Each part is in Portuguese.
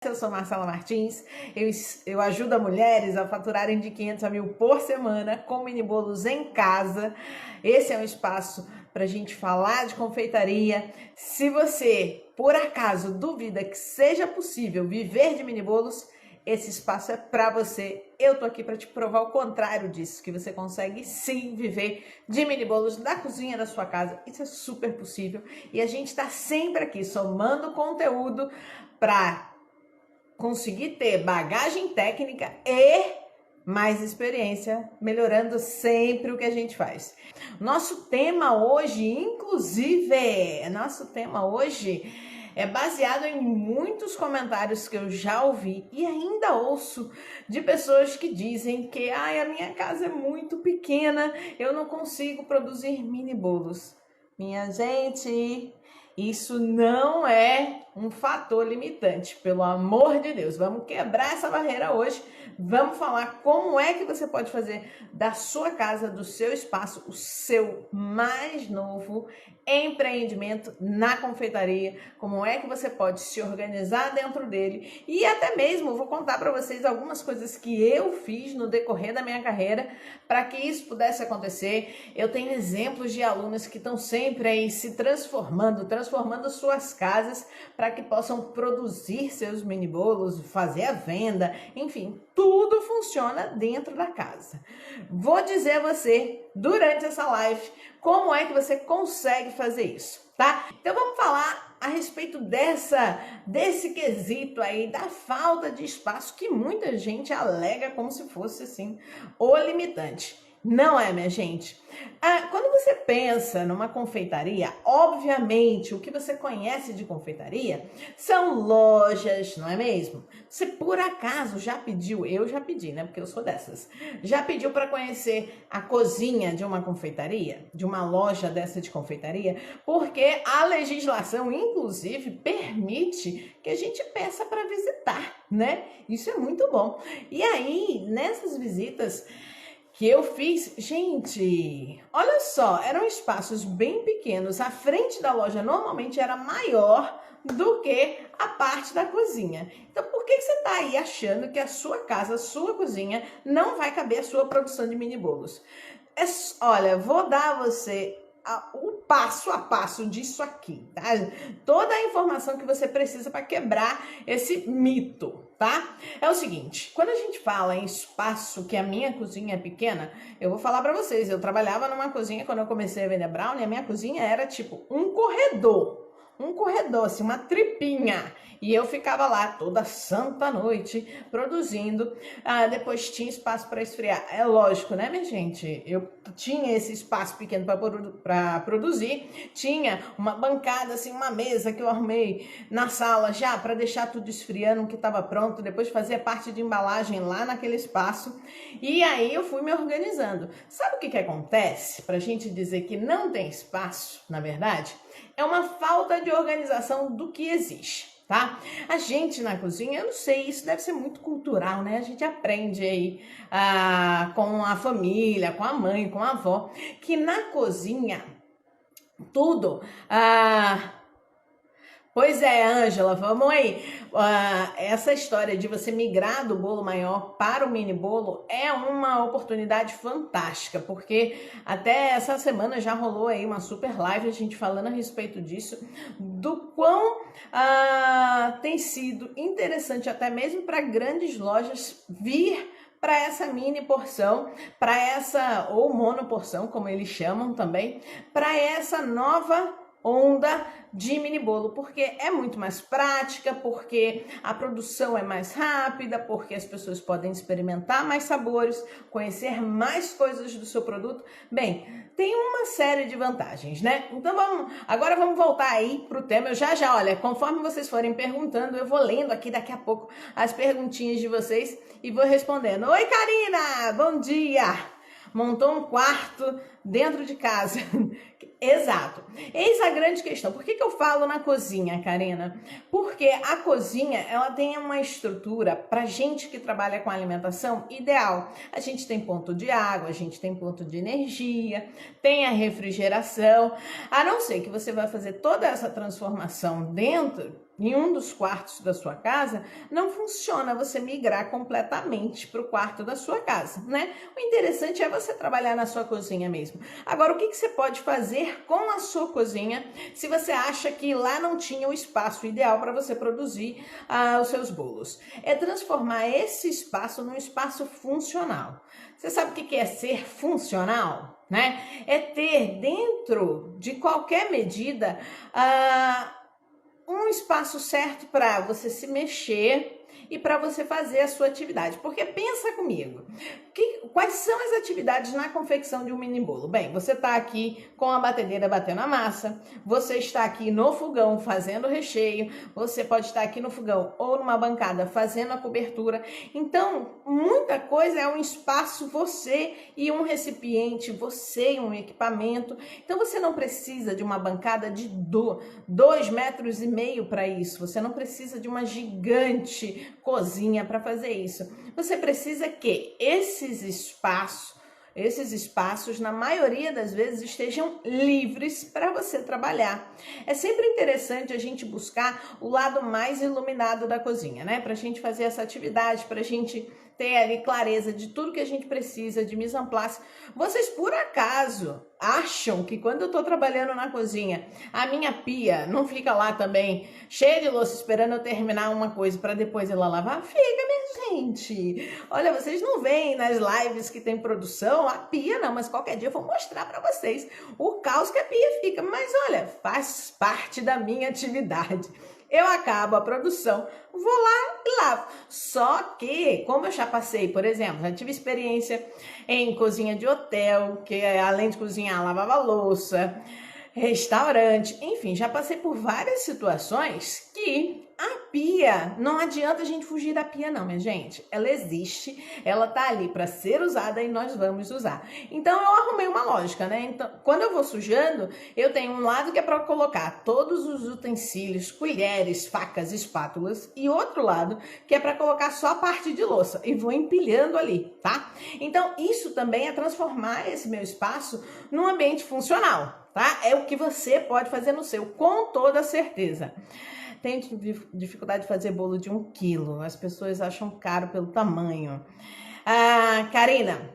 Eu sou Marcela Martins, eu ajudo mulheres a faturarem de 500 a 1.000 por semana com mini bolos em casa. Esse é um espaço para a gente falar de confeitaria. Se você, por acaso, duvida que seja possível viver de mini bolos, esse espaço é para você. Eu tô aqui para te provar o contrário disso, que você consegue sim viver de mini bolos da cozinha da sua casa. Isso é super possível e a gente tá sempre aqui somando conteúdo para conseguir ter bagagem técnica e mais experiência, melhorando sempre o que a gente faz. Nosso tema hoje é baseado em muitos comentários que eu já ouvi e ainda ouço de pessoas que dizem que a minha casa é muito pequena, eu não consigo produzir mini bolos. Minha gente, isso não é um fator limitante, pelo amor de Deus. Vamos quebrar essa barreira hoje. Vamos falar como é que você pode fazer da sua casa, do seu espaço, o seu mais novo empreendimento na confeitaria. Como é que você pode se organizar dentro dele e até mesmo vou contar para vocês algumas coisas que eu fiz no decorrer da minha carreira para que isso pudesse acontecer. Eu tenho exemplos de alunos que estão sempre aí se transformando suas casas para que possam produzir seus mini bolos, fazer a venda, enfim, tudo funciona dentro da casa. Vou dizer a você, durante essa live, como é que você consegue fazer isso, tá? Então vamos falar a respeito desse quesito aí, da falta de espaço que muita gente alega como se fosse assim, o limitante. Não é, minha gente? Quando você pensa numa confeitaria, obviamente, o que você conhece de confeitaria são lojas, não é mesmo? Você por acaso já pediu, eu já pedi, né? Porque eu sou dessas. Já pediu para conhecer a cozinha de uma confeitaria? De uma loja dessa de confeitaria? Porque a legislação, inclusive, permite que a gente peça para visitar, né? Isso é muito bom. E aí, nessas visitas que eu fiz, gente, olha só, eram espaços bem pequenos, a frente da loja normalmente era maior do que a parte da cozinha. Então, por que você tá aí achando que a sua casa, a sua cozinha, não vai caber a sua produção de mini bolos? Olha, vou dar a você o passo a passo disso aqui, tá? Toda a informação que você precisa para quebrar esse mito, tá? É o seguinte, quando a gente fala em espaço, que a minha cozinha é pequena, eu vou falar para vocês, eu trabalhava numa cozinha quando eu comecei a vender brownie, a minha cozinha era tipo um corredor, assim, uma tripinha. E eu ficava lá toda santa noite produzindo. Depois tinha espaço para esfriar. É lógico, né, minha gente? Eu tinha esse espaço pequeno para produzir. Tinha uma bancada, assim, uma mesa que eu arrumei na sala já para deixar tudo esfriando, que estava pronto. Depois fazia parte de embalagem lá naquele espaço. E aí eu fui me organizando. Sabe o que acontece para a gente dizer que não tem espaço, na verdade? É uma falta de organização do que existe, tá? A gente na cozinha, eu não sei, isso deve ser muito cultural, né? A gente aprende aí com a família, com a mãe, com a avó, que na cozinha tudo... Pois é, Ângela, vamos aí. Essa história de você migrar do bolo maior para o mini bolo é uma oportunidade fantástica, porque até essa semana já rolou aí uma super live a gente falando a respeito disso, do quão tem sido interessante até mesmo para grandes lojas vir para essa mini porção, para essa, ou monoporção, como eles chamam também, para essa nova onda de mini bolo, porque é muito mais prática, porque a produção é mais rápida, porque as pessoas podem experimentar mais sabores, conhecer mais coisas do seu produto. Bem, tem uma série de vantagens, né? Então agora vamos voltar aí pro tema. Eu já, olha, conforme vocês forem perguntando, eu vou lendo aqui daqui a pouco as perguntinhas de vocês e vou respondendo. Oi, Karina! Bom dia! Montou um quarto dentro de casa. Exato. Eis a grande questão. Por que eu falo na cozinha, Karina? Porque a cozinha, ela tem uma estrutura para gente que trabalha com alimentação ideal. A gente tem ponto de água, a gente tem ponto de energia, tem a refrigeração. A não ser que você vai fazer toda essa transformação em um dos quartos da sua casa, não funciona você migrar completamente para o quarto da sua casa, né? O interessante é você trabalhar na sua cozinha mesmo. Agora, o que você pode fazer com a sua cozinha se você acha que lá não tinha o espaço ideal para você produzir os seus bolos? É transformar esse espaço num espaço funcional. Você sabe o que é ser funcional, né? É ter dentro de qualquer medida um espaço certo para você se mexer e para você fazer a sua atividade. Porque pensa comigo, quais são as atividades na confecção de um mini bolo? Bem, você está aqui com a batedeira batendo a massa, você está aqui no fogão fazendo o recheio, você pode estar aqui no fogão ou numa bancada fazendo a cobertura. Então, muita coisa é um espaço, você e um recipiente, você e um equipamento. Então, você não precisa de uma bancada de 2,5 metros para isso. Você não precisa de uma gigante cozinha para fazer isso. Você precisa que esses espaços, na maioria das vezes, estejam livres para você trabalhar. É sempre interessante a gente buscar o lado mais iluminado da cozinha, né? Para a gente fazer essa atividade, para a gente ter ali clareza de tudo que a gente precisa, de mise en place. Vocês, por acaso, acham que quando eu tô trabalhando na cozinha, a minha pia não fica lá também cheia de louça esperando eu terminar uma coisa para depois ela lavar? Fica, minha gente. Olha, vocês não veem nas lives que tem produção a pia não, mas qualquer dia eu vou mostrar para vocês o caos que a pia fica. Mas olha, faz parte da minha atividade. Eu acabo a produção, vou lá e lavo. Só que, como eu já passei, por exemplo, já tive experiência em cozinha de hotel, que além de cozinhar, lavava louça, restaurante, enfim, já passei por várias situações que a pia, não adianta a gente fugir da pia não, minha gente. Ela existe, ela tá ali para ser usada e nós vamos usar. Então eu arrumei uma lógica, né? Então, quando eu vou sujando, eu tenho um lado que é para colocar todos os utensílios, colheres, facas, espátulas, e outro lado que é para colocar só a parte de louça e vou empilhando ali, tá? Então isso também é transformar esse meu espaço num ambiente funcional, tá? É o que você pode fazer no seu, com toda certeza. Tenho dificuldade de fazer bolo de 1 quilo. As pessoas acham caro pelo tamanho. Karina,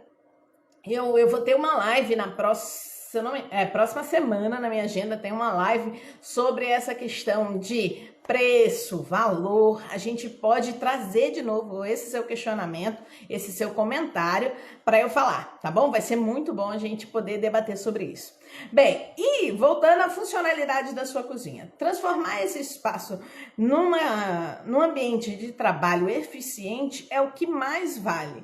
eu vou ter uma live na próxima semana, na minha agenda, tem uma live sobre essa questão de preço, valor. A gente pode trazer de novo esse seu questionamento, esse seu comentário para eu falar, tá bom? Vai ser muito bom a gente poder debater sobre isso. Bem, e voltando à funcionalidade da sua cozinha, transformar esse espaço num ambiente de trabalho eficiente é o que mais vale.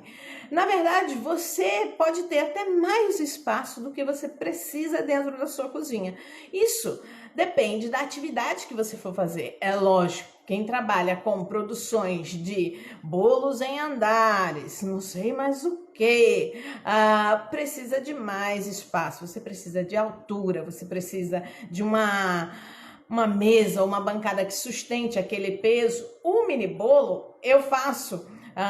Na verdade, você pode ter até mais espaço do que você precisa dentro da sua cozinha. Isso depende da atividade que você for fazer. É lógico, quem trabalha com produções de bolos em andares, não sei mais o que, precisa de mais espaço, você precisa de altura, você precisa de uma mesa, uma bancada que sustente aquele peso. O mini bolo, eu faço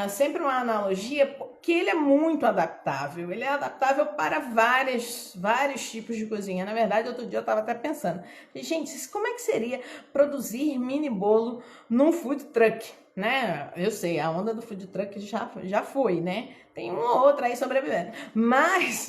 sempre uma analogia, que ele é muito adaptável. Ele é adaptável para vários tipos de cozinha. Na verdade, outro dia eu estava até pensando, gente, como é que seria produzir mini bolo num food truck, né? Eu sei, a onda do food truck já foi, né? Tem uma ou outra aí sobrevivendo. Mas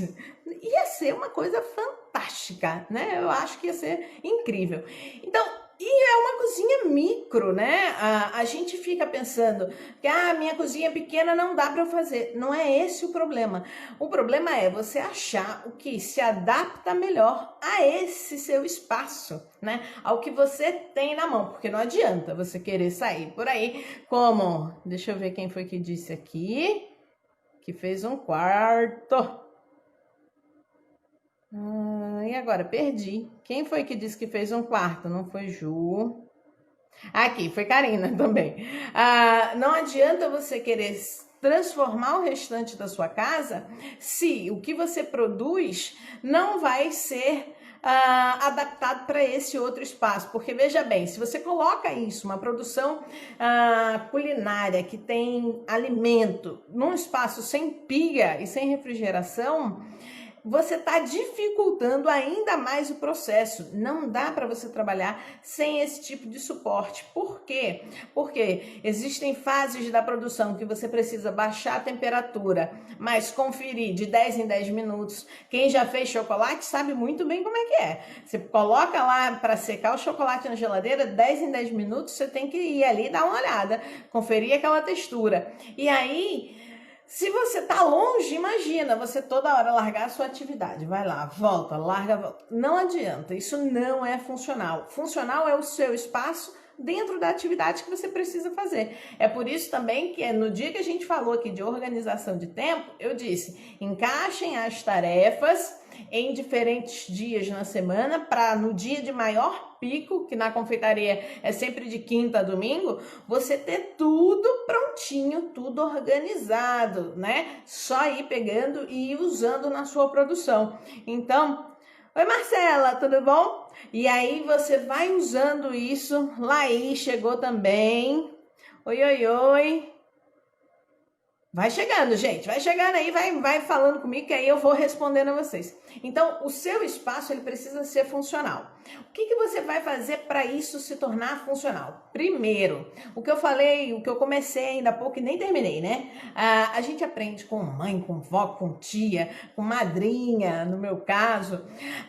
ia ser uma coisa fantástica, né? Eu acho que ia ser incrível. Então, e é uma cozinha micro, né? A gente fica pensando que minha cozinha é pequena, não dá para eu fazer. Não é esse o problema. O problema é você achar o que se adapta melhor a esse seu espaço, né? Ao que você tem na mão, porque não adianta você querer sair por aí como... Deixa eu ver quem foi que disse aqui, que fez um quarto. E agora? Perdi. Quem foi que disse que fez um quarto? Não foi Ju. Aqui, foi Karina também. Não adianta você querer transformar o restante da sua casa se o que você produz não vai ser adaptado para esse outro espaço? Porque veja bem, se você coloca isso, uma produção culinária que tem alimento num espaço sem pia e sem refrigeração, você está dificultando ainda mais o processo. Não dá para você trabalhar sem esse tipo de suporte. Por quê? Porque existem fases da produção que você precisa baixar a temperatura, mas conferir de 10 em 10 minutos. Quem já fez chocolate sabe muito bem como é que é. Você coloca lá para secar o chocolate na geladeira, 10 em 10 minutos você tem que ir ali dar uma olhada, conferir aquela textura. E aí, se você tá longe, imagina você toda hora largar a sua atividade, vai lá, volta, larga, volta. Não adianta, isso não é funcional. Funcional é o seu espaço dentro da atividade que você precisa fazer. É por isso também que no dia que a gente falou aqui de organização de tempo, eu disse, encaixem as tarefas em diferentes dias na semana para no dia de maior pico, que na confeitaria é sempre de quinta a domingo, você ter tudo prontinho, tudo organizado, né? Só ir pegando e ir usando na sua produção. Então, oi Marcela, tudo bom? E aí você vai usando isso. Laís chegou também. Oi, oi, oi. Vai chegando, gente, vai chegando aí, vai falando comigo que aí eu vou respondendo a vocês. Então, o seu espaço, ele precisa ser funcional. O que você vai fazer para isso se tornar funcional? Primeiro, o que eu falei, o que eu comecei ainda há pouco e nem terminei, né? A gente aprende com mãe, com vó, com tia, com madrinha, no meu caso,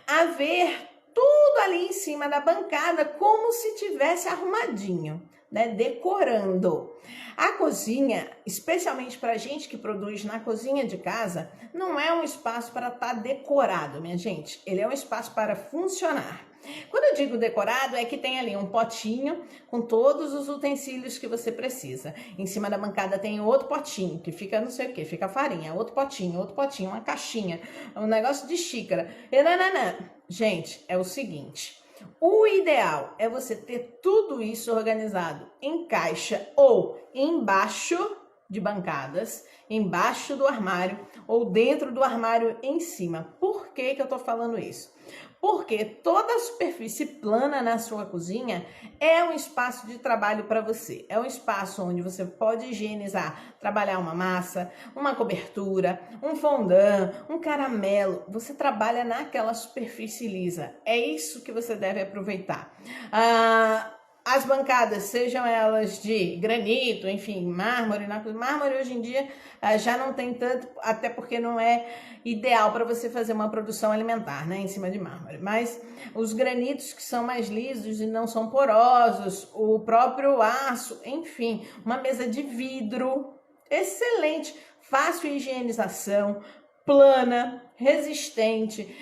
a ver tudo ali em cima da bancada como se tivesse arrumadinho, né? Decorando. A cozinha, especialmente para gente que produz na cozinha de casa, não é um espaço para estar decorado, minha gente. Ele é um espaço para funcionar. Quando eu digo decorado, é que tem ali um potinho com todos os utensílios que você precisa. Em cima da bancada tem outro potinho, que fica não sei o que, fica farinha, outro potinho, uma caixinha, um negócio de xícara. E nananã. Gente, é o seguinte... O ideal é você ter tudo isso organizado em caixa ou embaixo de bancadas, embaixo do armário ou dentro do armário em cima. Por que eu tô falando isso? Porque toda a superfície plana na sua cozinha é um espaço de trabalho para você. É um espaço onde você pode higienizar, trabalhar uma massa, uma cobertura, um fondant, um caramelo. Você trabalha naquela superfície lisa. É isso que você deve aproveitar. As bancadas, sejam elas de granito, enfim, mármore. Mármore hoje em dia já não tem tanto, até porque não é ideal para você fazer uma produção alimentar, né, em cima de mármore. Mas os granitos que são mais lisos e não são porosos, o próprio aço, enfim, uma mesa de vidro, excelente, fácil higienização, plana, resistente,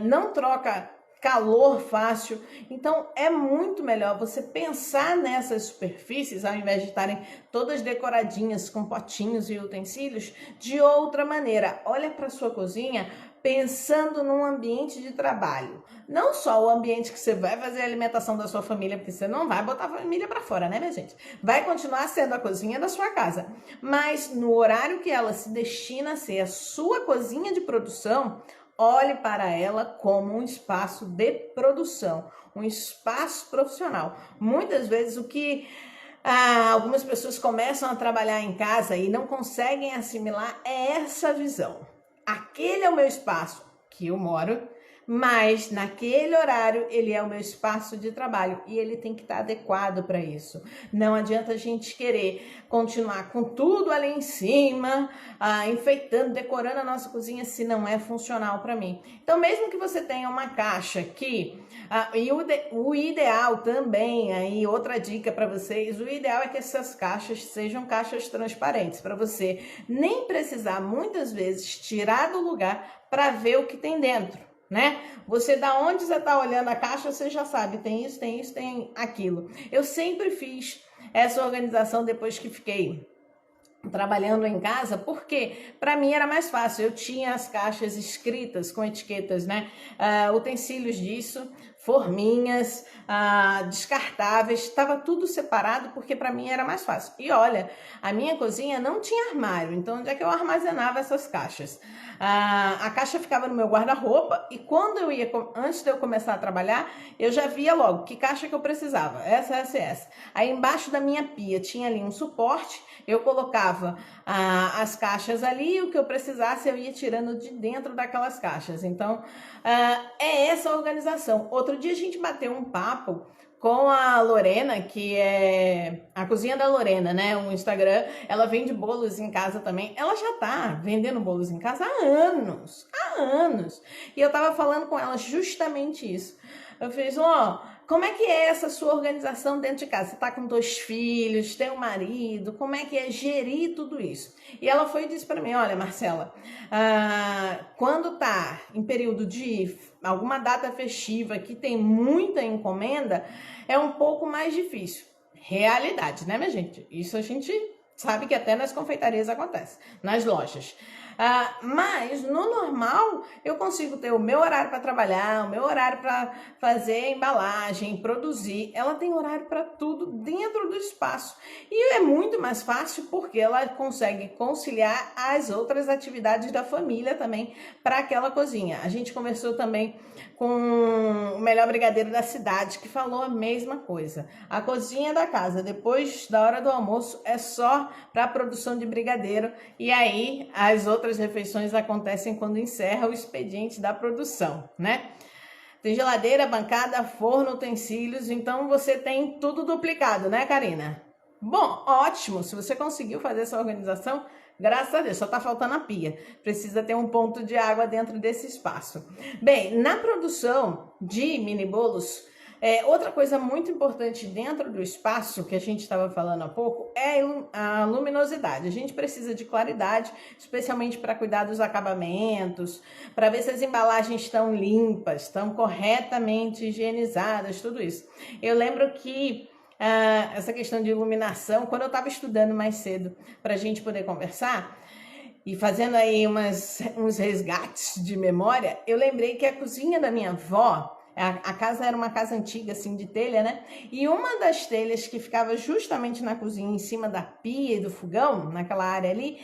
não troca calor fácil. Então é muito melhor você pensar nessas superfícies, ao invés de estarem todas decoradinhas com potinhos e utensílios, de outra maneira. Olha para sua cozinha pensando num ambiente de trabalho, não só o ambiente que você vai fazer a alimentação da sua família, porque você não vai botar a família para fora, né, minha gente? Vai continuar sendo a cozinha da sua casa, mas no horário que ela se destina a ser a sua cozinha de produção, olhe para ela como um espaço de produção, um espaço profissional. Muitas vezes o que algumas pessoas começam a trabalhar em casa e não conseguem assimilar é essa visão. Aquele é o meu espaço que eu moro, mas naquele horário ele é o meu espaço de trabalho e ele tem que estar adequado para isso. Não adianta a gente querer continuar com tudo ali em cima, enfeitando, decorando a nossa cozinha se não é funcional para mim. Então, mesmo que você tenha uma caixa que... e o ideal também, aí outra dica para vocês, o ideal é que essas caixas sejam caixas transparentes, para você nem precisar muitas vezes tirar do lugar para ver o que tem dentro, né? Você, da onde você tá olhando a caixa, você já sabe, tem isso, tem aquilo. Eu sempre fiz essa organização depois que fiquei trabalhando em casa, porque para mim era mais fácil. Eu tinha as caixas escritas com etiquetas, né? Utensílios disso, forminhas, descartáveis, estava tudo separado porque para mim era mais fácil. E olha, a minha cozinha não tinha armário, então onde é que eu armazenava essas caixas? A caixa ficava no meu guarda-roupa e quando eu ia, antes de eu começar a trabalhar, eu já via logo que caixa que eu precisava, essa. Aí embaixo da minha pia tinha ali um suporte, eu colocava as caixas ali e o que eu precisasse eu ia tirando de dentro daquelas caixas. Então, é essa a organização. Outro dia a gente bateu um papo com a Lorena, que é a Cozinha da Lorena, né? O Instagram, ela vende bolos em casa também. Ela já tá vendendo bolos em casa há anos. E eu tava falando com ela justamente isso. Eu fiz, como é que é essa sua organização dentro de casa? Você tá com 2 filhos, tem um marido, como é que é gerir tudo isso? E ela foi e disse para mim, olha, Marcela, quando tá em período de alguma data festiva que tem muita encomenda, é um pouco mais difícil. Realidade, né, minha gente? Isso a gente sabe que até nas confeitarias acontece, nas lojas. Mas no normal eu consigo ter o meu horário para trabalhar, o meu horário para fazer a embalagem, produzir. Ela tem horário para tudo dentro do espaço e é muito mais fácil porque ela consegue conciliar as outras atividades da família também para aquela cozinha. A gente conversou também com o melhor brigadeiro da cidade que falou a mesma coisa. A cozinha da casa depois da hora do almoço é só para a produção de brigadeiro e aí as outras refeições acontecem quando encerra o expediente da produção, né? Tem geladeira, bancada, forno, utensílios, então você tem tudo duplicado, né, Karina? Bom, ótimo, se você conseguiu fazer essa organização, graças a Deus, só tá faltando a pia. Precisa ter um ponto de água dentro desse espaço. Bem, na produção de mini bolos, outra coisa muito importante dentro do espaço, que a gente estava falando há pouco, é a luminosidade. A gente precisa de claridade, especialmente para cuidar dos acabamentos, para ver se as embalagens estão limpas, estão corretamente higienizadas, tudo isso. Eu lembro que essa questão de iluminação, quando eu estava estudando mais cedo para a gente poder conversar, e fazendo aí uns resgates de memória, eu lembrei que a cozinha da minha avó, a casa era uma casa antiga, assim, de telha, né? E uma das telhas que ficava justamente na cozinha, em cima da pia e do fogão, naquela área ali,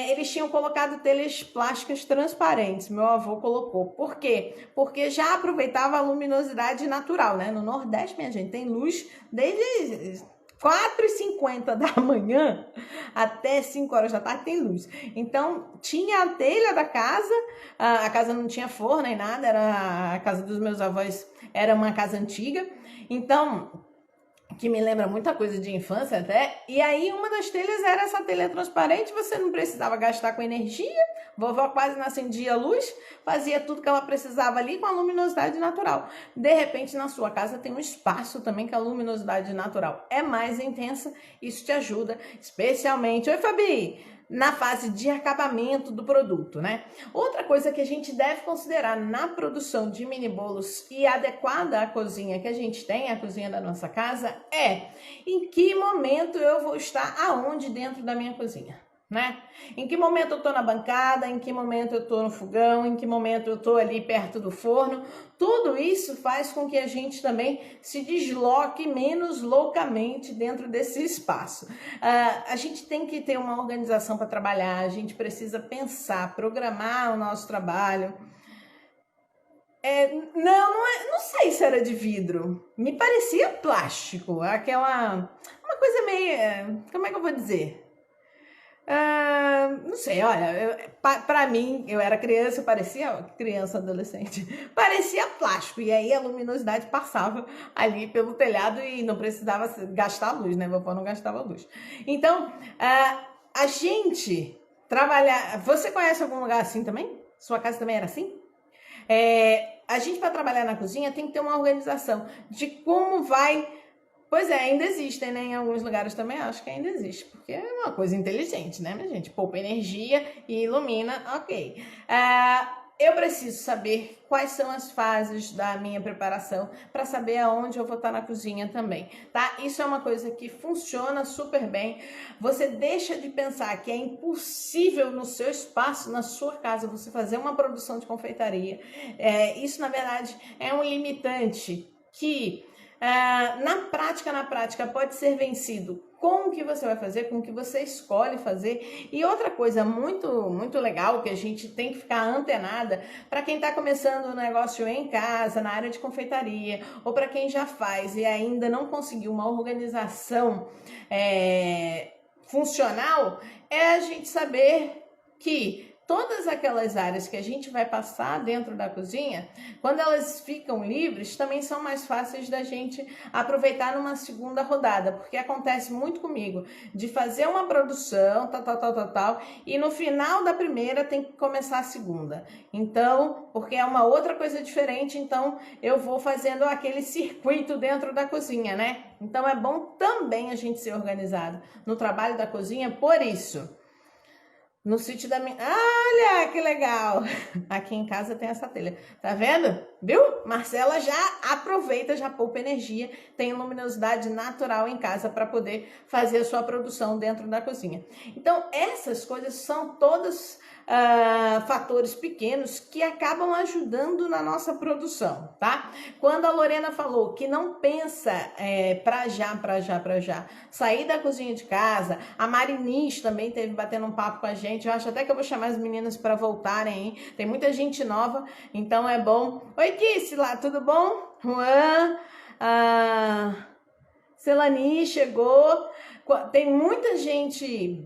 eles tinham colocado telhas plásticas transparentes. Meu avô colocou. Por quê? Porque já aproveitava a luminosidade natural, né? No Nordeste, minha gente, tem luz desde 4h50 da manhã até 5 horas da tarde tem luz. Então, tinha a telha da casa, a casa não tinha forno nem nada, era a casa dos meus avós, era uma casa antiga. Então, que me lembra muita coisa de infância até, e aí uma das telhas era essa telha transparente, você não precisava gastar com energia, vovó quase não acendia a luz, fazia tudo que ela precisava ali com a luminosidade natural. De repente, na sua casa tem um espaço também que a luminosidade natural é mais intensa, isso te ajuda, especialmente... Oi, Fabi! Na fase de acabamento do produto, né? Outra coisa que a gente deve considerar na produção de mini bolos e adequada à cozinha que a gente tem, a cozinha da nossa casa, é em que momento eu vou estar aonde dentro da minha cozinha, né? Em que momento eu tô na bancada, em que momento eu tô no fogão, em que momento eu tô ali perto do forno. Tudo isso faz com que a gente também se desloque menos loucamente dentro desse espaço. A gente tem que ter uma organização para trabalhar, a gente precisa pensar, programar o nosso trabalho. Não sei se era de vidro, me parecia plástico, uma coisa meio, como é que eu vou dizer? Não sei, olha, pra mim, eu era criança, parecia criança, adolescente, parecia plástico, e aí a luminosidade passava ali pelo telhado e não precisava gastar luz, né? Vovó não gastava luz. Então, a gente trabalhar... Você conhece algum lugar assim também? Sua casa também era assim? A gente, para trabalhar na cozinha, tem que ter uma organização de como vai... Pois é, ainda existem, né? Em alguns lugares também acho que ainda existe, porque é uma coisa inteligente, né, minha gente? Poupa energia e ilumina, ok. eu preciso saber quais são as fases da minha preparação para saber aonde eu vou estar na cozinha também, tá? Isso é uma coisa que funciona super bem. Você deixa de pensar que é impossível no seu espaço, na sua casa, você fazer uma produção de confeitaria. Isso, na verdade, é um limitante que, na prática, pode ser vencido com o que você vai fazer, com o que você escolhe fazer. E outra coisa muito legal que a gente tem que ficar antenada para quem está começando o negócio em casa, na área de confeitaria, ou para quem já faz e ainda não conseguiu uma organização funcional, é a gente saber que todas aquelas áreas que a gente vai passar dentro da cozinha, quando elas ficam livres, também são mais fáceis da gente aproveitar numa segunda rodada, porque acontece muito comigo, de fazer uma produção, tal, e no final da primeira tem que começar a segunda. Então, porque é uma outra coisa diferente, então eu vou fazendo aquele circuito dentro da cozinha, né? Então é bom também a gente ser organizado no trabalho da cozinha, por isso. No sítio da minha... Olha, que legal! Aqui em casa tem essa telha. Tá vendo? Viu? Marcela já aproveita, já poupa energia, tem luminosidade natural em casa para poder fazer a sua produção dentro da cozinha. Então, essas coisas são todas fatores pequenos que acabam ajudando na nossa produção, tá? Quando a Lorena falou que não pensa pra já, sair da cozinha de casa, a Marinis também teve batendo um papo com a gente. Eu acho até que eu vou chamar as meninas para voltarem, hein? Tem muita gente nova, então é bom. Oi, Kissila, tudo bom? Juan, Celani chegou. Tem muita gente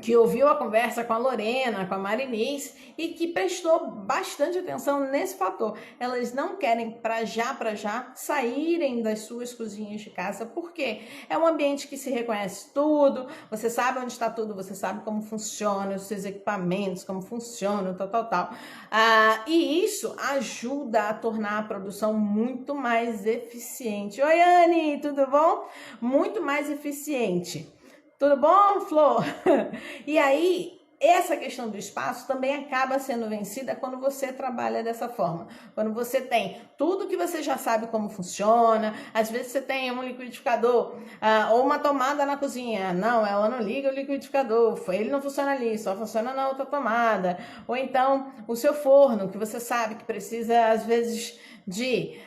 que ouviu a conversa com a Lorena, com a Marinis e que prestou bastante atenção nesse fator. Elas não querem pra já saírem das suas cozinhas de casa, porque é um ambiente que se reconhece tudo, você sabe onde está tudo, você sabe como funciona os seus equipamentos, como funciona, tal. E isso ajuda a tornar a produção muito mais eficiente. Oi, Anne, tudo bom? Muito mais eficiente. Tudo bom, Flor? E aí, essa questão do espaço também acaba sendo vencida quando você trabalha dessa forma. Quando você tem tudo que você já sabe como funciona, às vezes você tem um liquidificador ou uma tomada na cozinha. Não, ela não liga o liquidificador, ele não funciona ali, só funciona na outra tomada. Ou então, o seu forno, que você sabe que precisa, às vezes, de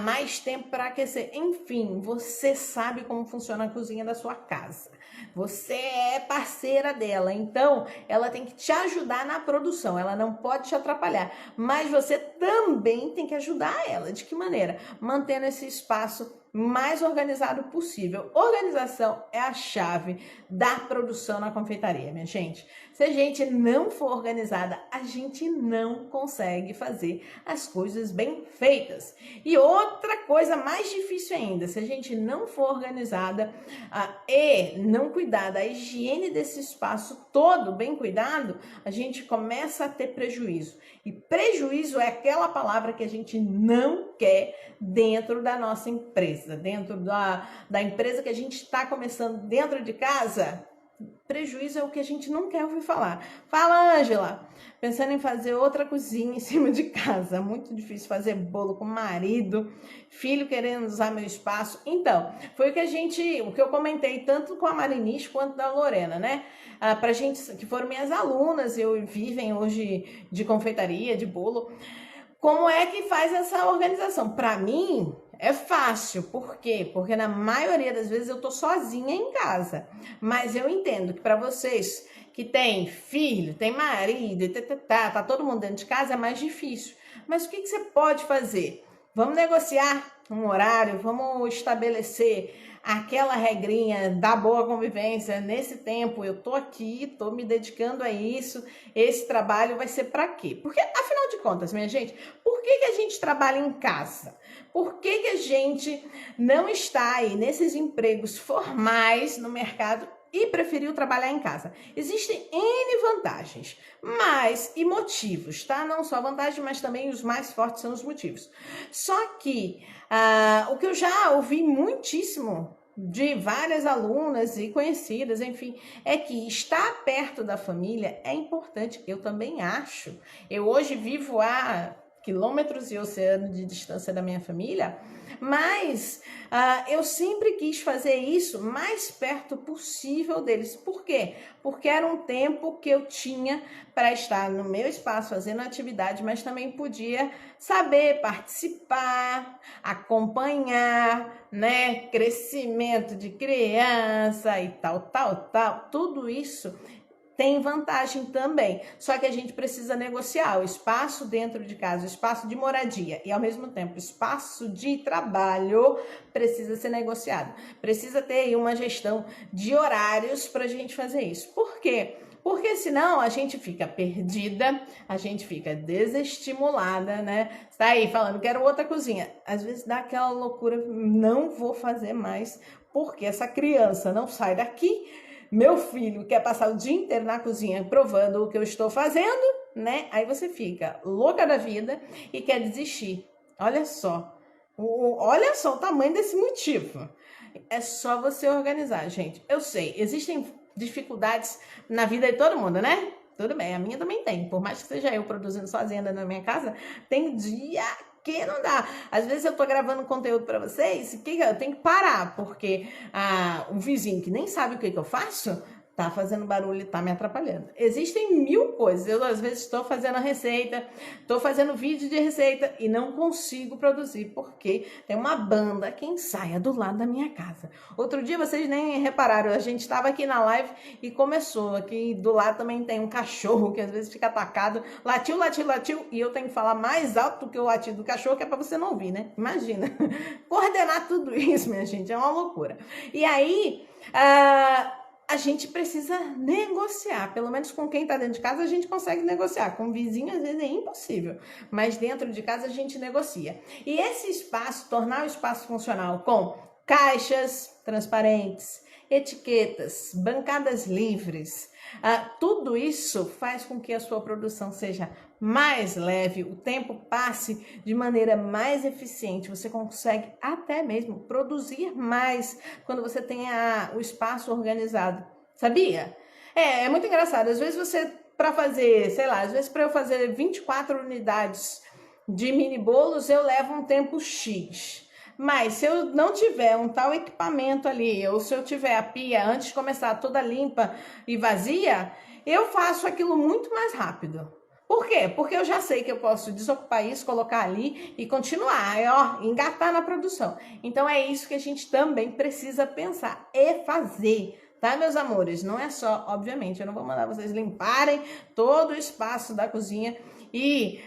mais tempo para aquecer. Enfim, você sabe como funciona a cozinha da sua casa. Você é parceira dela, então ela tem que te ajudar na produção, ela não pode te atrapalhar, mas você também tem que ajudar ela. De que maneira? Mantendo esse espaço mais organizado possível. Organização é a chave da produção na confeitaria, minha gente. Se a gente não for organizada, a gente não consegue fazer as coisas bem feitas. E outra coisa mais difícil ainda, se a gente não for organizada e não cuidar da higiene desse espaço todo bem cuidado, a gente começa a ter prejuízo. E prejuízo é aquela palavra que a gente não quer dentro da nossa empresa, dentro da empresa que a gente está começando dentro de casa. Prejuízo é o que a gente não quer ouvir falar. Fala, Ângela, pensando em fazer outra cozinha em cima de casa. Muito difícil fazer bolo com marido, filho querendo usar meu espaço. Então, foi o que eu comentei tanto com a Marinis quanto da Lorena, né? Pra gente, que foram minhas alunas e vivem hoje de confeitaria, de bolo. Como é que faz essa organização? Para mim, é fácil. Por quê? Porque na maioria das vezes eu tô sozinha em casa. Mas eu entendo que para vocês que têm filho, tem marido, tá todo mundo dentro de casa, é mais difícil. Mas o que você pode fazer? Vamos negociar um horário, vamos estabelecer aquela regrinha da boa convivência. Nesse tempo eu tô aqui, tô me dedicando a isso, esse trabalho vai ser para quê? Porque, afinal de contas, minha gente, por que a gente trabalha em casa? Por que a gente não está aí nesses empregos formais no mercado e preferiu trabalhar em casa? Existem N vantagens, mas e motivos, tá? Não só vantagens, mas também os mais fortes são os motivos. Só que o que eu já ouvi muitíssimo de várias alunas e conhecidas, enfim, é que estar perto da família é importante. Eu também acho. Eu hoje vivo a quilômetros e oceanos de distância da minha família, mas eu sempre quis fazer isso mais perto possível deles. Por quê? Porque era um tempo que eu tinha para estar no meu espaço fazendo atividade, mas também podia saber participar, acompanhar, né, crescimento de criança e tal, tudo isso tem vantagem também, só que a gente precisa negociar o espaço dentro de casa, o espaço de moradia e ao mesmo tempo o espaço de trabalho precisa ser negociado. Precisa ter aí uma gestão de horários para a gente fazer isso. Por quê? Porque senão a gente fica perdida, a gente fica desestimulada, né? Está aí falando, quero outra cozinha. Às vezes dá aquela loucura, não vou fazer mais, porque essa criança não sai daqui. Meu filho quer passar o dia inteiro na cozinha provando o que eu estou fazendo, né? Aí você fica louca da vida e quer desistir. Olha só o tamanho desse motivo. É só você organizar, gente. Eu sei, existem dificuldades na vida de todo mundo, né? Tudo bem, a minha também tem. Por mais que seja eu produzindo sozinha na minha casa, tem dia que não dá. Às vezes eu tô gravando conteúdo para vocês, que eu tenho que parar, porque um vizinho que nem sabe o que eu faço, tá fazendo barulho e tá me atrapalhando. Existem mil coisas. Eu, às vezes, estou fazendo a receita, estou fazendo vídeo de receita e não consigo produzir, porque tem uma banda que ensaia do lado da minha casa. Outro dia, vocês nem repararam, a gente estava aqui na live e começou. Aqui do lado também tem um cachorro que às vezes fica atacado. Latiu, e eu tenho que falar mais alto do que o latido do cachorro, que é para você não ouvir, né? Imagina. Coordenar tudo isso, minha gente, é uma loucura. E aí, a gente precisa negociar, pelo menos com quem está dentro de casa a gente consegue negociar, com o vizinho às vezes é impossível, mas dentro de casa a gente negocia. E esse espaço, tornar o espaço funcional com caixas transparentes, etiquetas, bancadas livres, tudo isso faz com que a sua produção seja mais leve, o tempo passe de maneira mais eficiente, você consegue até mesmo produzir mais quando você tem o espaço organizado, sabia? É muito engraçado, às vezes você, para fazer, sei lá, às vezes para eu fazer 24 unidades de mini bolos, eu levo um tempo X. Mas se eu não tiver um tal equipamento ali, ou se eu tiver a pia antes de começar toda limpa e vazia, eu faço aquilo muito mais rápido. Por quê? Porque eu já sei que eu posso desocupar isso, colocar ali e continuar, engatar na produção. Então é isso que a gente também precisa pensar e fazer. Tá, meus amores? Não é só, obviamente, eu não vou mandar vocês limparem todo o espaço da cozinha e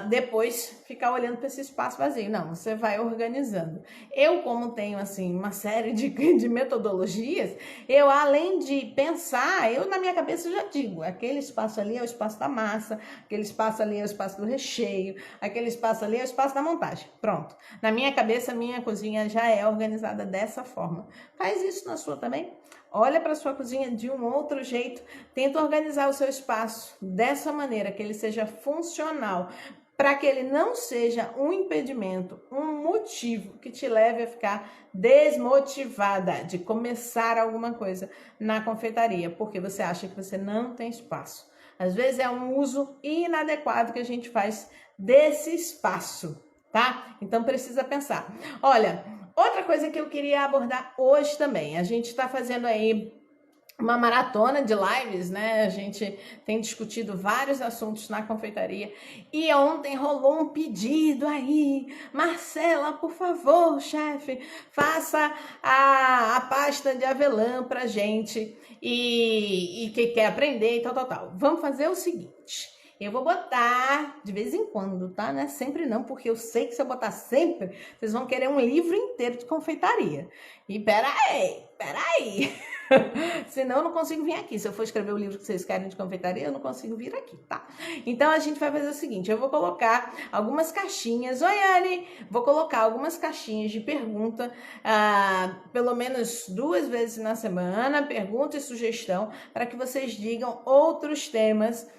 depois ficar olhando para esse espaço vazio. Não, você vai organizando. Eu, como tenho, assim, uma série de metodologias, eu, além de pensar, eu na minha cabeça já digo, aquele espaço ali é o espaço da massa, aquele espaço ali é o espaço do recheio, aquele espaço ali é o espaço da montagem. Pronto. Na minha cabeça, minha cozinha já é organizada dessa forma. Faz isso na sua também. Olha para a sua cozinha de um outro jeito, tenta organizar o seu espaço dessa maneira, que ele seja funcional, para que ele não seja um impedimento, um motivo que te leve a ficar desmotivada de começar alguma coisa na confeitaria, porque você acha que você não tem espaço. Às vezes é um uso inadequado que a gente faz desse espaço, tá? Então precisa pensar. Olha, outra coisa que eu queria abordar hoje também, a gente está fazendo aí uma maratona de lives, né? A gente tem discutido vários assuntos na confeitaria e ontem rolou um pedido aí, Marcela, por favor, chefe, faça a pasta de avelã pra gente e que quer aprender e tal. Vamos fazer o seguinte, eu vou botar de vez em quando, tá? Não é sempre não, porque eu sei que se eu botar sempre, vocês vão querer um livro inteiro de confeitaria. E peraí. Senão eu não consigo vir aqui. Se eu for escrever o livro que vocês querem de confeitaria, eu não consigo vir aqui, tá? Então a gente vai fazer o seguinte, eu vou colocar algumas caixinhas. Oi, Anne! Vou colocar algumas caixinhas de pergunta, pelo menos 2 vezes na semana, pergunta e sugestão, para que vocês digam outros temas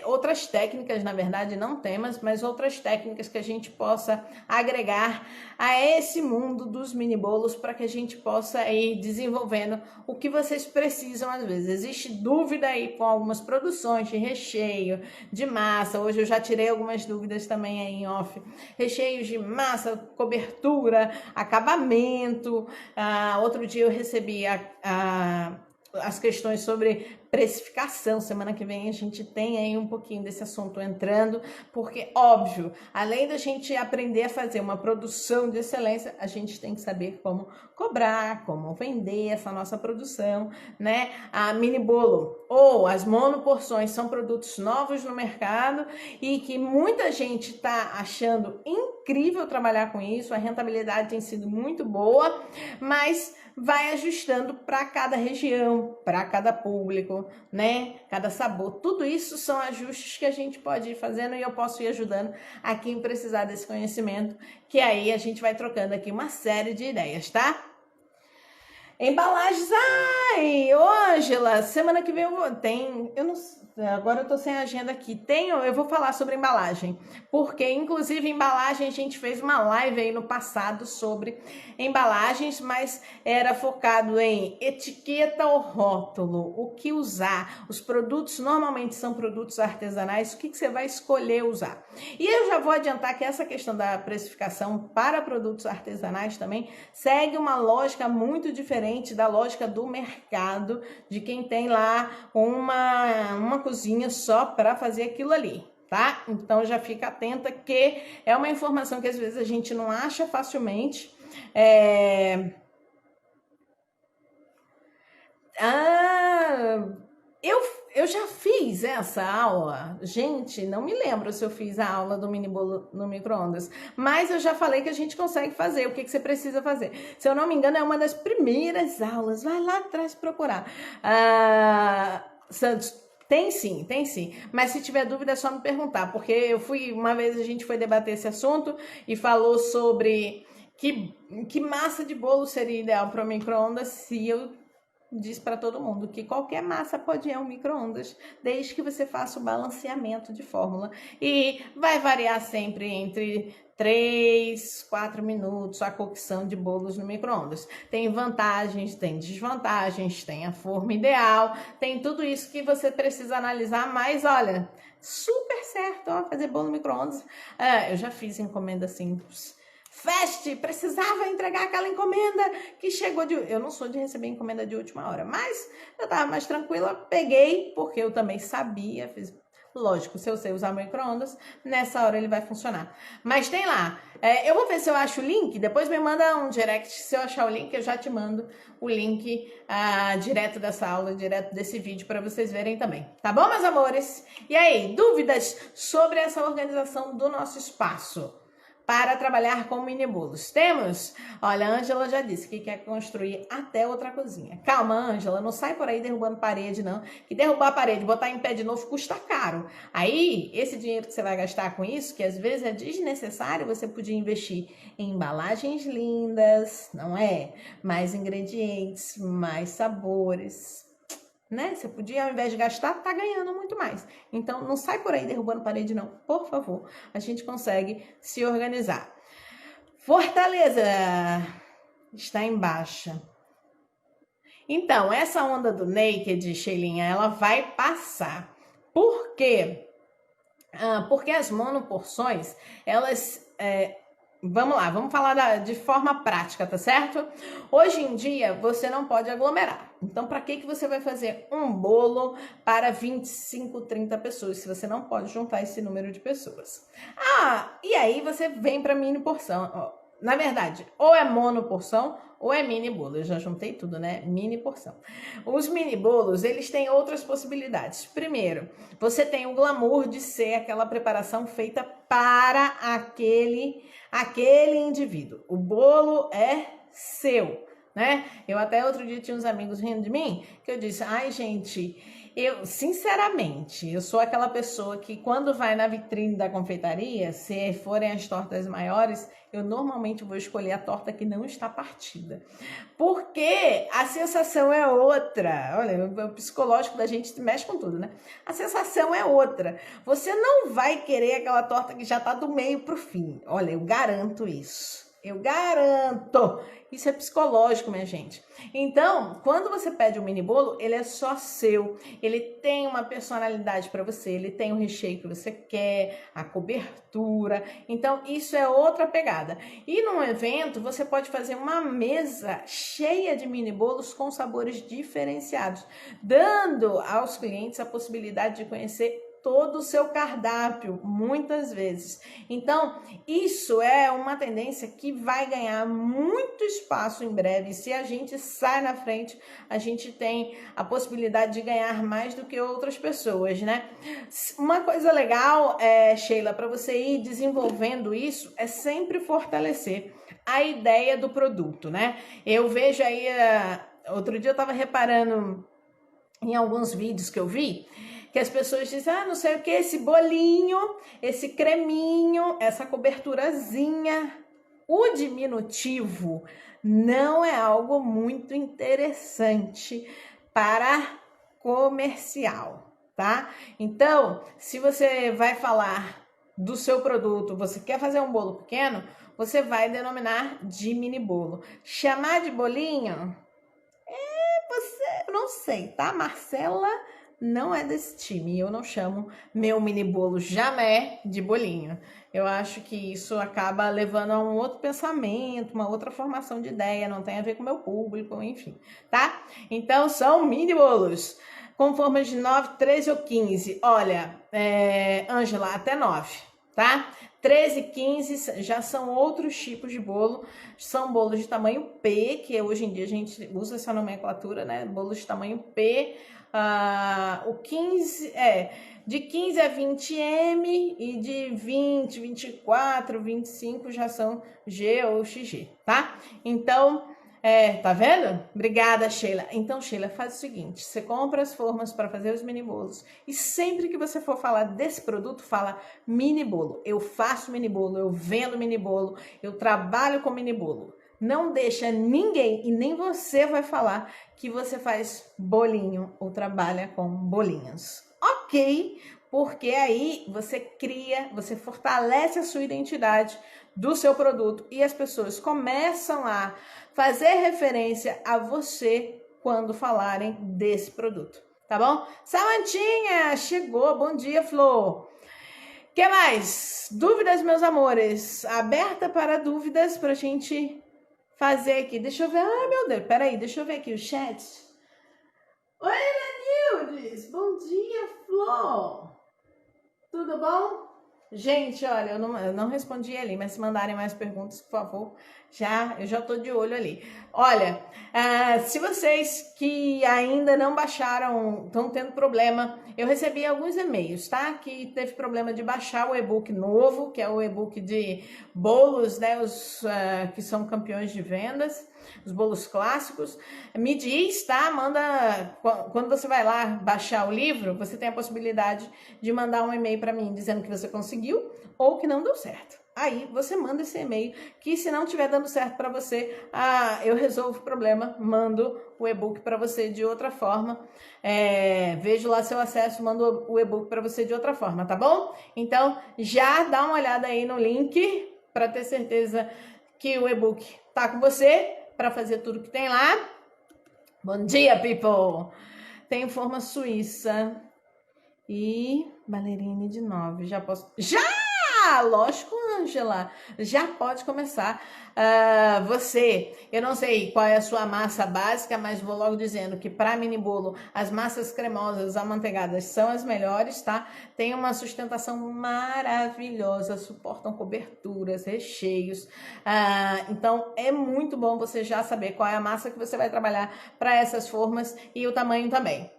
outras técnicas, na verdade não temas, mas outras técnicas que a gente possa agregar a esse mundo dos mini bolos para que a gente possa ir desenvolvendo o que vocês precisam às vezes. Existe dúvida aí com algumas produções de recheio, de massa. Hoje eu já tirei algumas dúvidas também aí em off. Recheios de massa, cobertura, acabamento. Outro dia eu recebi as questões sobre precificação. Semana que vem a gente tem aí um pouquinho desse assunto entrando, porque, óbvio, além da gente aprender a fazer uma produção de excelência, a gente tem que saber como cobrar, como vender essa nossa produção, né? A mini bolo ou as monoporções são produtos novos no mercado e que muita gente está achando incrível trabalhar com isso, a rentabilidade tem sido muito boa, mas vai ajustando para cada região, para cada público, né? Cada sabor. Tudo isso são ajustes que a gente pode ir fazendo e eu posso ir ajudando a quem precisar desse conhecimento, que aí a gente vai trocando aqui uma série de ideias, tá? Embalagens, ai, Ângela, semana que vem agora eu tô sem agenda aqui, eu vou falar sobre embalagem, porque inclusive embalagem a gente fez uma live aí no passado sobre embalagens, mas era focado em etiqueta ou rótulo, o que usar, os produtos normalmente são produtos artesanais, o que você vai escolher usar. E eu já vou adiantar que essa questão da precificação para produtos artesanais também segue uma lógica muito diferente da lógica do mercado, de quem tem lá uma cozinha só para fazer aquilo ali, tá? Então já fica atenta que é uma informação que às vezes a gente não acha facilmente. Eu já fiz essa aula, gente, não me lembro se eu fiz a aula do mini bolo no micro-ondas, mas eu já falei que a gente consegue fazer, o que você precisa fazer. Se eu não me engano, é uma das primeiras aulas, vai lá atrás procurar. Santos, tem sim, mas se tiver dúvida é só me perguntar, porque uma vez a gente foi debater esse assunto e falou sobre que massa de bolo seria ideal para o micro-ondas, se eu diz para todo mundo que qualquer massa pode ir ao micro-ondas, desde que você faça o balanceamento de fórmula. E vai variar sempre entre 3, 4 minutos a cocção de bolos no micro-ondas. Tem vantagens, tem desvantagens, tem a forma ideal, tem tudo isso que você precisa analisar, mas olha, super certo, ó, fazer bolo no micro-ondas. Eu já fiz encomenda simples. Precisava entregar aquela encomenda que chegou eu não sou de receber encomenda de última hora, mas eu tava mais tranquila, peguei, porque eu também sabia, lógico, se eu sei usar micro-ondas, nessa hora ele vai funcionar. Mas tem lá, eu vou ver se eu acho o link, depois me manda um direct, se eu achar o link, eu já te mando o link direto dessa aula, direto desse vídeo, para vocês verem também. Tá bom, meus amores? E aí, dúvidas sobre essa organização do nosso espaço para trabalhar com mini bolos? Temos? Olha, a Ângela já disse que quer construir até outra cozinha. Calma, Ângela, não sai por aí derrubando parede, não. Que derrubar a parede, botar em pé de novo, custa caro. Aí, esse dinheiro que você vai gastar com isso, que às vezes é desnecessário, você podia investir em embalagens lindas, não é? Mais ingredientes, mais sabores, né? Você podia, ao invés de gastar, tá ganhando muito mais. Então, não sai por aí derrubando parede, não. Por favor, a gente consegue se organizar. Fortaleza está em baixa. Então, essa onda do Naked, Sheilinha, ela vai passar. Por quê? Porque as monoporções, elas... Vamos lá, vamos falar de forma prática, tá certo? Hoje em dia, você não pode aglomerar. Então, para que você vai fazer um bolo para 25, 30 pessoas, se você não pode juntar esse número de pessoas? E aí você vem para mini porção. Na verdade, ou é monoporção ou é mini bolo. Eu já juntei tudo, né? Mini porção. Os mini bolos, eles têm outras possibilidades. Primeiro, você tem o glamour de ser aquela preparação feita para aquele indivíduo. O bolo é seu. né? Eu até outro dia tinha uns amigos rindo de mim, que eu disse, ai gente, eu sinceramente, eu sou aquela pessoa que quando vai na vitrine da confeitaria, se forem as tortas maiores, eu normalmente vou escolher a torta que não está partida. Porque a sensação é outra. Olha, o psicológico da gente mexe com tudo, né? A sensação é outra. Você não vai querer aquela torta que já tá do meio pro fim. Olha, eu garanto isso. Eu garanto. Isso é psicológico, minha gente. Então, quando você pede um mini bolo, ele é só seu. Ele tem uma personalidade para você. Ele tem o recheio que você quer, a cobertura. Então, isso é outra pegada. E num evento, você pode fazer uma mesa cheia de mini bolos com sabores diferenciados, dando aos clientes a possibilidade de conhecer todo o seu cardápio, muitas vezes. Então, isso é uma tendência que vai ganhar muito espaço em breve. Se a gente sai na frente, a gente tem a possibilidade de ganhar mais do que outras pessoas, né? Uma coisa legal, Sheila, para você ir desenvolvendo isso, é sempre fortalecer a ideia do produto, né? Eu vejo aí, outro dia eu estava reparando em alguns vídeos que eu vi, que as pessoas dizem, não sei o que, esse bolinho, esse creminho, essa coberturazinha. O diminutivo não é algo muito interessante para comercial, tá? Então, se você vai falar do seu produto, você quer fazer um bolo pequeno, você vai denominar de mini bolo. Chamar de bolinho, eu não sei, tá? Marcela não é desse time. Eu não chamo meu mini bolo jamais de bolinho. Eu acho que isso acaba levando a um outro pensamento, uma outra formação de ideia, não tem a ver com o meu público, enfim, tá? Então, são mini bolos com formas de 9, 13 ou 15. Olha, Ângela, até 9, tá? 13 e 15 já são outros tipos de bolo, são bolos de tamanho P, que hoje em dia a gente usa essa nomenclatura, né? Bolos de tamanho P, o 15 de 15 a 20 M e de 20, 24, 25 já são G ou XG, tá? Então, tá vendo? Obrigada, Sheila. Então, Sheila, faz o seguinte, você compra as formas para fazer os mini bolos e sempre que você for falar desse produto, fala mini bolo. Eu faço mini bolo, eu vendo mini bolo, eu trabalho com mini bolo. Não deixa ninguém, e nem você vai falar que você faz bolinho ou trabalha com bolinhos. Ok? Porque aí você cria, você fortalece a sua identidade do seu produto e as pessoas começam a fazer referência a você quando falarem desse produto, tá bom? Samantinha, chegou, bom dia, Flor. Que mais? Dúvidas, meus amores? Aberta para dúvidas pra gente fazer aqui. Deixa eu ver, ai meu Deus, peraí, deixa eu ver aqui o chat. Oi, Lenildes, bom dia, Flor. Tudo bom? Gente, olha, eu não respondi ali, mas se mandarem mais perguntas, por favor, eu já tô de olho ali. Olha, se vocês que ainda não baixaram, estão tendo problema, eu recebi alguns e-mails, tá? Que teve problema de baixar o e-book novo, que é o e-book de bolos, né? Os que são campeões de vendas, os bolos clássicos. Me diz, tá? Manda, quando você vai lá baixar o livro, você tem a possibilidade de mandar um e-mail para mim dizendo que você conseguiu ou que não deu certo. Aí você manda esse e-mail, que se não estiver dando certo para você, eu resolvo o problema, mando o e-book para você de outra forma, vejo lá seu acesso, mando o e-book para você de outra forma, tá bom? Então já dá uma olhada aí no link para ter certeza que o e-book tá com você, para fazer tudo que tem lá. Bom dia, people! Tem forma suíça e bailarine de 9. Já posso... Já! Lógico, Ângela. Já pode começar. Eu não sei qual é a sua massa básica, mas vou logo dizendo que para mini bolo, as massas cremosas amanteigadas são as melhores, tá? Tem uma sustentação maravilhosa, suportam coberturas, recheios. Então, é muito bom você já saber qual é a massa que você vai trabalhar para essas formas e o tamanho também.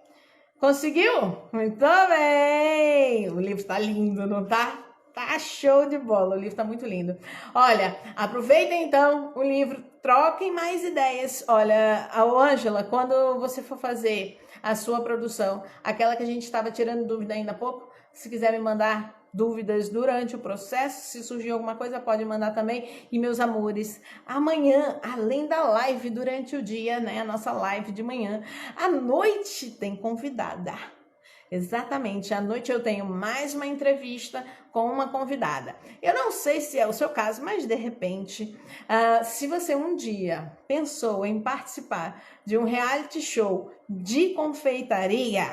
Conseguiu? Muito bem! O livro tá lindo, não tá? Tá show de bola, o livro tá muito lindo. Olha, aproveitem então o livro, troquem mais ideias. Olha, a Ângela, quando você for fazer a sua produção, aquela que a gente estava tirando dúvida ainda há pouco, se quiser me mandar dúvidas durante o processo, se surgir alguma coisa, pode mandar também. E meus amores, amanhã, além da live durante o dia, né, a nossa live de manhã, à noite tem convidada. Exatamente, à noite eu tenho mais uma entrevista com uma convidada. Eu não sei se é o seu caso, mas de repente, se você um dia pensou em participar de um reality show de confeitaria,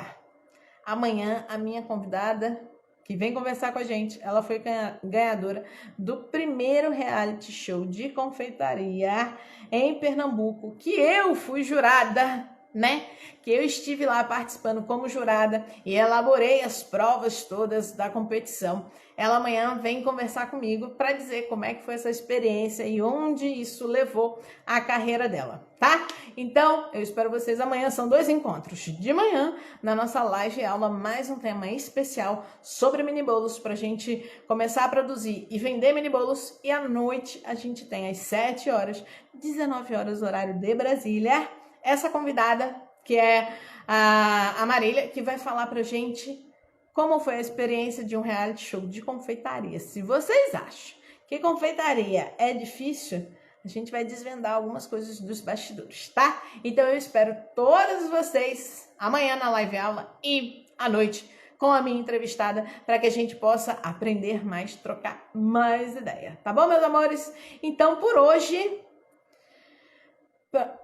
amanhã a minha convidada, que vem conversar com a gente, ela foi ganhadora do primeiro reality show de confeitaria em Pernambuco, que eu fui jurada, né? Que eu estive lá participando como jurada e elaborei as provas todas da competição. Ela amanhã vem conversar comigo para dizer como é que foi essa experiência e onde isso levou a carreira dela, tá? Então, eu espero vocês amanhã. São 2 encontros. De manhã, na nossa live aula, mais um tema especial sobre mini bolos para a gente começar a produzir e vender mini bolos. E à noite, a gente tem às 7 horas, 19 horas, horário de Brasília, essa convidada, que é a Marília, que vai falar pra gente como foi a experiência de um reality show de confeitaria. Se vocês acham que confeitaria é difícil, a gente vai desvendar algumas coisas dos bastidores, tá? Então eu espero todos vocês amanhã na live aula e à noite com a minha entrevistada, para que a gente possa aprender mais, trocar mais ideia, tá bom, meus amores? Então, por hoje...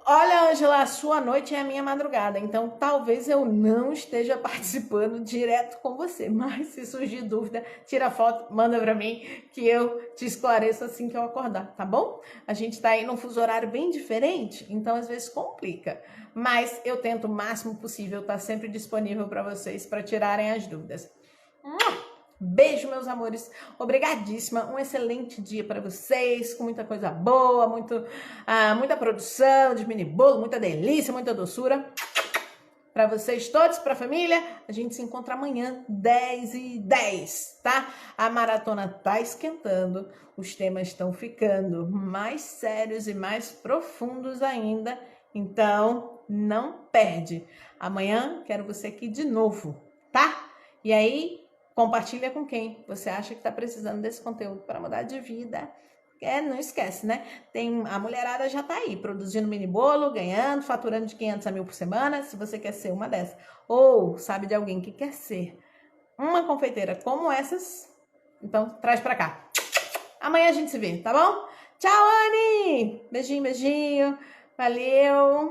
Olha, Ângela, a sua noite é a minha madrugada, então talvez eu não esteja participando direto com você, mas se surgir dúvida, tira foto, manda pra mim, que eu te esclareço assim que eu acordar, tá bom? A gente tá aí num fuso horário bem diferente, então às vezes complica, mas eu tento o máximo possível estar sempre disponível para vocês, para tirarem as dúvidas. Beijo, meus amores. Obrigadíssima. Um excelente dia para vocês, com muita coisa boa, muita produção de mini bolo, muita delícia, muita doçura. Para vocês todos, para a família, a gente se encontra amanhã, 10h10, tá? A maratona tá esquentando, os temas estão ficando mais sérios e mais profundos ainda, então não perde. Amanhã quero você aqui de novo, tá? E aí, compartilha com quem você acha que está precisando desse conteúdo para mudar de vida. Não esquece, né? A mulherada já tá aí, produzindo mini bolo, ganhando, faturando de 500 a 1.000 por semana. Se você quer ser uma dessas, ou sabe de alguém que quer ser uma confeiteira como essas, então traz para cá. Amanhã a gente se vê, tá bom? Tchau, Anne! Beijinho, beijinho. Valeu!